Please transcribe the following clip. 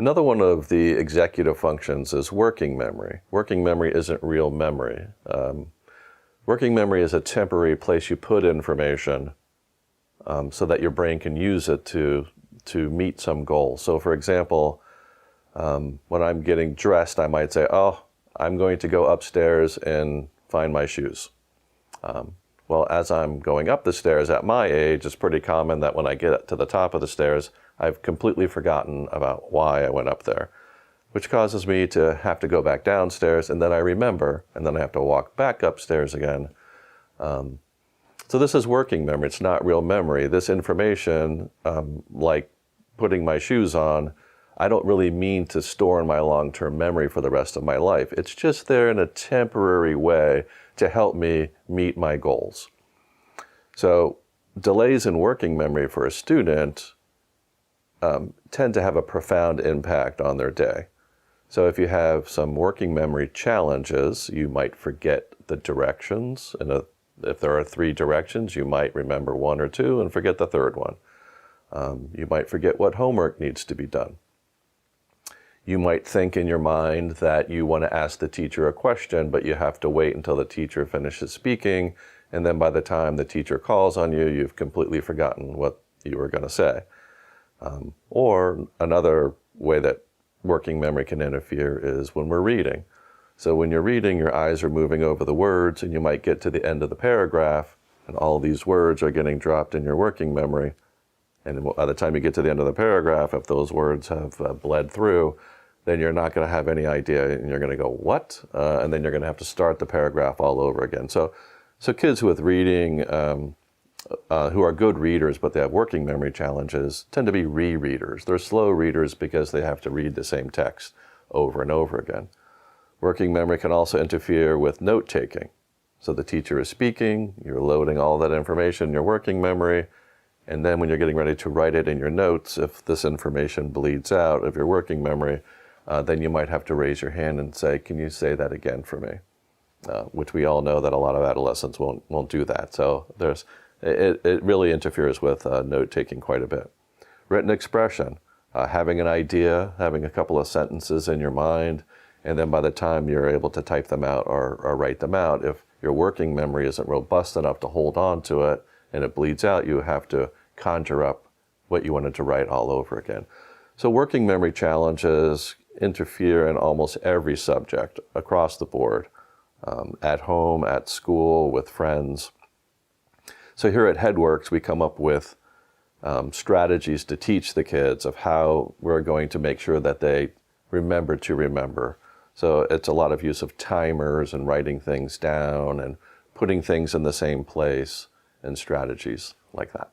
Another one of the executive functions is working memory. Working memory isn't real memory. Working memory is a temporary place you put information so that your brain can use it to meet some goal. So for example, when I'm getting dressed, I might say, oh, I'm going to go upstairs and find my shoes. Well, as I'm going up the stairs at my age, it's pretty common that when I get to the top of the stairs, I've completely forgotten about why I went up there, which causes me to have to go back downstairs, and then I remember, and then I have to walk back upstairs again. So this is working memory. It's not real memory. This information, like putting my shoes on, I don't really mean to store in my long-term memory for the rest of my life. It's just there in a temporary way to help me meet my goals. So delays in working memory for a student tend to have a profound impact on their day. So if you have some working memory challenges, you might forget the directions. And if there are 3 directions, you might remember 1 or 2 and forget the 3rd one. You might forget what homework needs to be done. You might think in your mind that you want to ask the teacher a question, but you have to wait until the teacher finishes speaking, and then by the time the teacher calls on you, you've completely forgotten what you were going to say. Or another way that working memory can interfere is when we're reading. So when you're reading, your eyes are moving over the words, and you might get to the end of the paragraph, and all these words are getting dropped in your working memory. And by the time you get to the end of the paragraph, if those words have bled through, then you're not going to have any idea, and you're going to go, what? And then you're going to have to start the paragraph all over again. So kids with reading, who are good readers, but they have working memory challenges, tend to be rereaders. They're slow readers because they have to read the same text over and over again. Working memory can also interfere with note-taking. So the teacher is speaking, you're loading all that information in your working memory, and then when you're getting ready to write it in your notes, if this information bleeds out of your working memory, then you might have to raise your hand and say, can you say that again for me? Which we all know that a lot of adolescents won't do that. So it really interferes with note-taking quite a bit. Written expression, having an idea, having a couple of sentences in your mind, and then by the time you're able to type them out or write them out, if your working memory isn't robust enough to hold on to it and it bleeds out, you have to conjure up what you wanted to write all over again. So working memory challenges interfere in almost every subject across the board, at home, at school, with friends. So here at Headworks, we come up with strategies to teach the kids of how we're going to make sure that they remember to remember. So it's a lot of use of timers and writing things down and putting things in the same place and strategies like that.